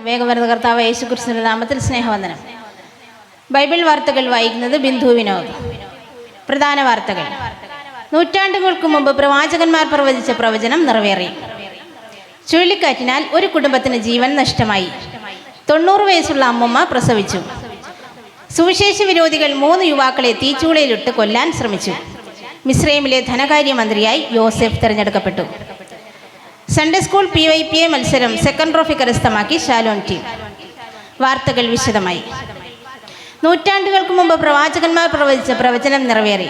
വേഗം കർത്താവ് യേശുക്രിസ്തുവിന്റെ നാമത്തിൽ സ്നേഹവന്ദനം. ബൈബിൾ വാർത്തകൾ വായിക്കുന്നത് ബിന്ദു വിനോദ്. പ്രധാന വാർത്തകൾ. നൂറ്റാണ്ടുകൾക്ക് മുമ്പ് പ്രവാചകന്മാർ പ്രവചിച്ച പ്രവചനം നിറവേറി. ചുഴലിക്കാറ്റിനാൽ ഒരു കുടുംബത്തിന് ജീവൻ നഷ്ടമായി. 90 വയസ്സുള്ള അമ്മമ്മ പ്രസവിച്ചു. സുവിശേഷ വിരോധികൾ 3 യുവാക്കളെ തീച്ചൂളയിലിട്ട് കൊല്ലാൻ ശ്രമിച്ചു. മിസ്രൈമിലെ ധനകാര്യമന്ത്രിയായി യോസെഫ് തിരഞ്ഞെടുക്കപ്പെട്ടു. സൺഡേ സ്കൂൾ PYPA മത്സരം സെക്കൻഡ് ട്രോഫി കരസ്ഥമാക്കി ഷാലോം ടീം. വാർത്തകൾ വിശദമായി. നൂറ്റാണ്ടുകൾക്ക് മുമ്പ് പ്രവാചകന്മാർ പ്രവചിച്ച പ്രവചനം നിറവേറി.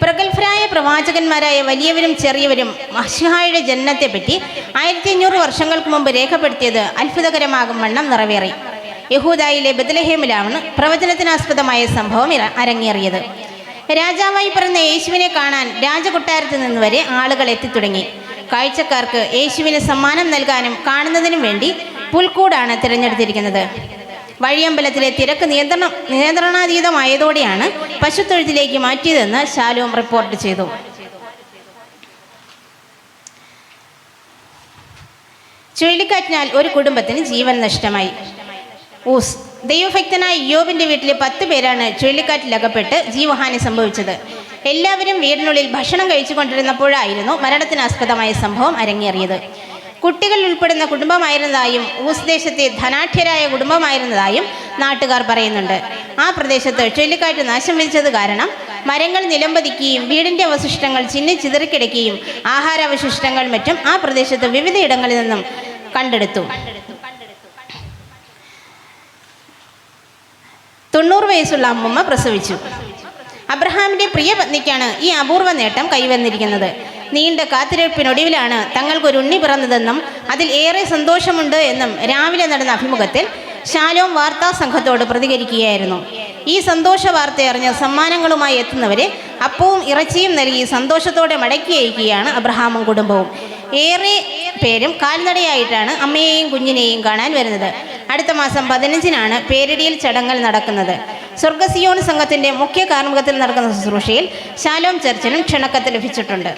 പ്രഗത്ഭരായ പ്രവാചകന്മാരായ വലിയവരും ചെറിയവരും മശിഹായുടെ ജനനത്തെപ്പറ്റി 1500 വർഷങ്ങൾക്ക് മുമ്പ് രേഖപ്പെടുത്തിയത് അത്ഭുതകരമാകും വണ്ണം നിറവേറി. യഹൂദായിലെ ബെത്ലഹേമിലാണ് പ്രവചനത്തിനാസ്പദമായ സംഭവം അരങ്ങേറിയത്. രാജാവായി പിറന്ന യേശുവിനെ കാണാൻ രാജകൊട്ടാരത്തിൽ നിന്ന് വരെ ആളുകൾ എത്തിത്തുടങ്ങി. കാഴ്ചക്കാർക്ക് യേശുവിന് സമ്മാനം നൽകാനും കാണുന്നതിനും വേണ്ടി പുൽക്കൂടാണ് തിരഞ്ഞെടുത്തിരിക്കുന്നത്. വഴിയമ്പലത്തിലെ തിരക്ക് നിയന്ത്രണാതീതമായതോടെയാണ് പശുത്തൊഴുത്തിലേക്ക് മാറ്റിയതെന്ന് ഷാലോം റിപ്പോർട്ട് ചെയ്തു. ചുഴലിക്കാറ്റിനാൽ ഒരു കുടുംബത്തിന് ജീവൻ നഷ്ടമായി. ദൈവഭക്തനായ യോബിന്റെ വീട്ടിലെ 10 പേരാണ് ചുഴലിക്കാറ്റിലകപ്പെട്ട് ജീവഹാനി സംഭവിച്ചത്. എല്ലാവരും വീടിനുള്ളിൽ ഭക്ഷണം കഴിച്ചുകൊണ്ടിരുന്നപ്പോഴായിരുന്നു മരണത്തിനാസ്പദമായ സംഭവം അരങ്ങേറിയത്. കുട്ടികൾ ഉൾപ്പെടുന്ന കുടുംബമായിരുന്നതായും ഊസ് ദേശത്തെ ധനാഢ്യരായ കുടുംബമായിരുന്നതായും നാട്ടുകാർ പറയുന്നുണ്ട്. ആ പ്രദേശത്ത് ചുഴലിക്കാറ്റ് നാശം വിധിച്ചത് കാരണം മരങ്ങൾ നിലംപതിക്കുകയും വീടിൻ്റെ അവശിഷ്ടങ്ങൾ ചിന്നിച്ചിതറിക്കിടക്കുകയും ആഹാരാവശിഷ്ടങ്ങൾ മറ്റും ആ പ്രദേശത്ത് വിവിധയിടങ്ങളിൽ നിന്നും കണ്ടെടുത്തു. 90 വയസ്സുള്ള അമ്മമ്മ പ്രസവിച്ചു. അബ്രഹാമിൻ്റെ പ്രിയ പത്നിക്കാണ് ഈ അപൂർവ നേട്ടം കൈവന്നിരിക്കുന്നത്. നീണ്ട കാത്തിരിപ്പിനൊടുവിലാണ് തങ്ങൾക്കൊരു ഉണ്ണി പിറന്നതെന്നും അതിൽ ഏറെ സന്തോഷമുണ്ട് എന്നും രാവിലെ നടന്ന അഭിമുഖത്തിൽ ഷാലോം വാർത്താ സംഘത്തോട് പ്രതികരിക്കുകയായിരുന്നു. ഈ സന്തോഷ വാർത്തയറിഞ്ഞ് സമ്മാനങ്ങളുമായി എത്തുന്നവരെ അപ്പവും ഇറച്ചിയും നൽകി സന്തോഷത്തോടെ മടക്കി അയക്കുകയാണ് അബ്രഹാമും കുടുംബവും. ഏറെ പേരും കാൽനടയായിട്ടാണ് അമ്മയെയും കുഞ്ഞിനെയും കാണാൻ വരുന്നത്. അടുത്ത മാസം 15-നാണ് പേരിടിയിൽ ചടങ്ങൽ നടക്കുന്നത്. സ്വർഗസിയോൻ സംഘത്തിൻ്റെ മുഖ്യ കാർമ്മികത്തിൽ നടക്കുന്ന ശുശ്രൂഷയിൽ ഷാലോം ചർച്ചിനും ക്ഷണക്കത്ത് ലഭിച്ചിട്ടുണ്ട്.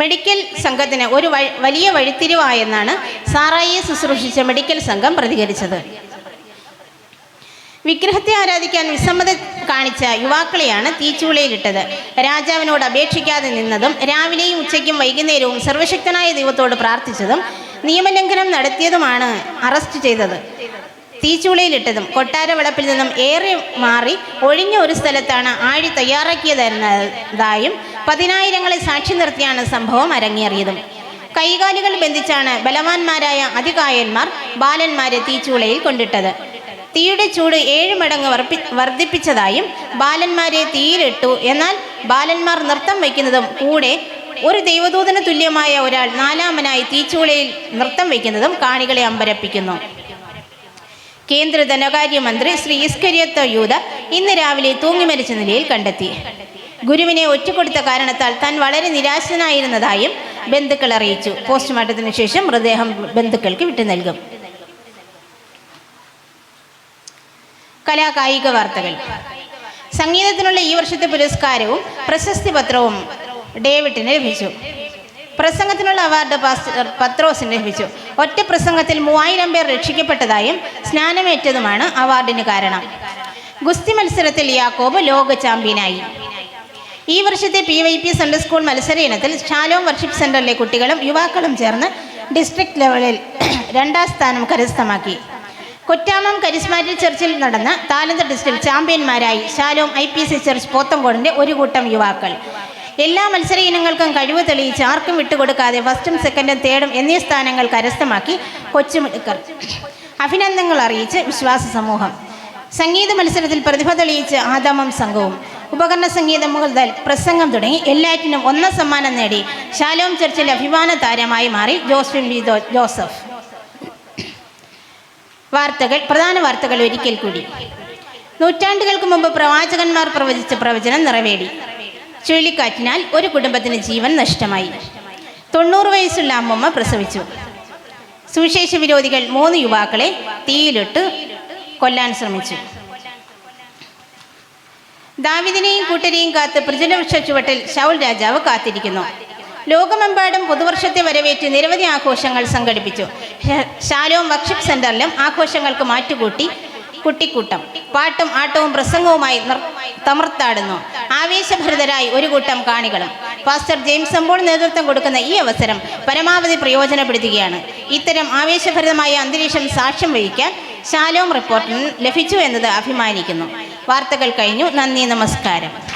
മെഡിക്കൽ സംഘത്തിന് ഒരു വലിയ വഴിത്തിരിവായെന്നാണ് സാറായിയെ ശുശ്രൂഷിച്ച മെഡിക്കൽ സംഘം പ്രതികരിച്ചത്. വിഗ്രഹത്തെ ആരാധിക്കാൻ വിസമ്മതം കാണിച്ച യുവാക്കളെയാണ് തീച്ചൂളയിലിട്ടത്. രാജാവിനോട് അപേക്ഷിക്കാതെ നിന്നതും രാവിലെയും ഉച്ചയ്ക്കും വൈകുന്നേരവും സർവശക്തനായ ദൈവത്തോട് പ്രാർത്ഥിച്ചതും നിയമലംഘനം നടത്തിയതുമാണ് അറസ്റ്റ് ചെയ്തത്. തീച്ചൂളയിലിട്ടതും കൊട്ടാര വളപ്പിൽ നിന്നും ഏറെ മാറി ഒഴിഞ്ഞ ഒരു സ്ഥലത്താണ് ആഴി തയ്യാറാക്കിയതെന്നതായും 10,000-ങ്ങളെ സാക്ഷി നിർത്തിയാണ് സംഭവം അരങ്ങേറിയതും. കൈകാലുകൾ ബന്ധിച്ചാണ് ബലവാന്മാരായ അതികായന്മാർ ബാലന്മാരെ തീച്ചൂളയിൽ കൊണ്ടിട്ടത്. തീയുടെ ചൂട് 7 മടങ്ങ് വർദ്ധിപ്പിച്ചതായും ബാലന്മാരെ തീയിലിട്ടു. എന്നാൽ ബാലന്മാർ നൃത്തം വയ്ക്കുന്നതും കൂടെ ഒരു ദൈവദൂതന് തുല്യമായ ഒരാൾ 4-മനായി തീച്ചൂളയിൽ നൃത്തം വയ്ക്കുന്നതും കാണികളെ അമ്പരപ്പിക്കുന്നു. കേന്ദ്ര ധനകാര്യമന്ത്രി ശ്രീ ഇസ്കരിയോത്ത് യൂദ ഇന്ന് രാവിലെ തൂങ്ങിമരിച്ച നിലയിൽ കണ്ടെത്തി. ഗുരുവിനെ ഒറ്റുകൊടുത്ത കാരണത്താൽ താൻ വളരെ നിരാശനായിരുന്നതായും ബന്ധുക്കൾ അറിയിച്ചു. പോസ്റ്റ്മോർട്ടത്തിന് ശേഷം മൃതദേഹം ബന്ധുക്കൾക്ക് വിട്ടു നൽകും. കലാകായിക വാർത്തകൾ. സംഗീതത്തിനുള്ള ഈ വർഷത്തെ പുരസ്കാരവും പ്രശസ്തി പത്രവും ഡേവിഡിന് ലഭിച്ചു. പ്രസംഗത്തിനുള്ള അവാർഡ് പാസ്റ്റർ പത്രോസിന് ലഭിച്ചു. ഒറ്റ പ്രസംഗത്തിൽ 3000 പേർ രക്ഷിക്കപ്പെട്ടതായും സ്നാനമേറ്റതുമാണ് അവാർഡിന് കാരണം. ഗുസ്തി മത്സരത്തിൽ യാക്കോബ് ലോക ചാമ്പ്യനായി. ഈ വർഷത്തെ PYPA സൺഡേ സ്കൂൾ മത്സര ഇനത്തിൽ ഷാലോം വർഷിപ്പ് സെൻ്ററിലെ കുട്ടികളും യുവാക്കളും ചേർന്ന് ഡിസ്ട്രിക്ട് ലെവലിൽ 2ാം സ്ഥാനം കരസ്ഥമാക്കി. കൊറ്റാമം കരിസ്മാറ്റിക് ചർച്ചിൽ നടന്ന താലന്ത് ടെസ്റ്റിൽ ചാമ്പ്യന്മാരായി ഷാലോം IPC ചർച്ച് പോത്തങ്കോടിൻ്റെ ഒരു കൂട്ടം യുവാക്കൾ. എല്ലാ മത്സര ഇനങ്ങൾക്കും കഴിവ് തെളിയിച്ച് ആർക്കും വിട്ടുകൊടുക്കാതെ 1ും 2ും 3ും എന്നീ സ്ഥാനങ്ങൾ കരസ്ഥമാക്കി കൊച്ചുമിടുക്കർ. അഭിനന്ദനങ്ങൾ അറിയിച്ച് വിശ്വാസ സമൂഹം. സംഗീത മത്സരത്തിൽ പ്രതിഭ തെളിയിച്ച് ആദാമം സംഘവും. ഉപകരണ സംഗീതം മുതൽ പ്രസംഗം തുടങ്ങി എല്ലാറ്റിനും 1 സമ്മാനം നേടി ഷാലോം ചർച്ചിലെ അഭിമാന താരമായി മാറി ജോസ്ഫിൻ വി ജോസഫ്. പ്രധാന വാർത്തകൾ ഒരിക്കൽ കൂടി. നൂറ്റാണ്ടുകൾക്ക് മുമ്പ് പ്രവാചകന്മാർ പ്രവചിച്ച പ്രവചനം നിറവേറി. ചുഴലിക്കാറ്റിനാൽ ഒരു കുടുംബത്തിന് ജീവൻ നഷ്ടമായി. 90 വയസ്സുള്ള അമ്മമ്മ പ്രസവിച്ചു. സുവിശേഷ വിരോധികൾ 3 യുവാക്കളെ തീയിലിട്ട് കൊല്ലാൻ ശ്രമിച്ചു. ദാവീദിനെയും കൂട്ടരെയും കാത്ത് പ്രജലവൃക്ഷ ചുവട്ടിൽ ശൗൽ രാജാവ് കാത്തിരിക്കുന്നു. ലോകമെമ്പാടും പുതുവർഷത്തെ വരവേറ്റ് നിരവധി ആഘോഷങ്ങൾ സംഘടിപ്പിച്ചു. ഷാലോം വർഷിപ്പ് സെന്ററിലും ആഘോഷങ്ങൾക്ക് മാറ്റുകൂട്ടി കുട്ടിക്കൂട്ടം പാട്ടും ആട്ടവും പ്രസംഗവുമായി തമർത്താടുന്നു. ആവേശഭരിതരായി ഒരു കൂട്ടം കാണികളും. പാസ്റ്റർ ജെയിംസ് അമ്പോൾ നേതൃത്വം കൊടുക്കുന്ന ഈ അവസരം പരമാവധി പ്രയോജനപ്പെടുത്തുകയാണ്. ഇത്തരം ആവേശഭരിതമായ അന്തരീക്ഷം സാക്ഷ്യം വഹിക്കാൻ ഷാലോം റിപ്പോർട്ടറിന് ലഭിച്ചു എന്നത് അഭിമാനിക്കുന്നു. വാർത്തകൾ കഴിഞ്ഞു. നന്ദി, നമസ്കാരം.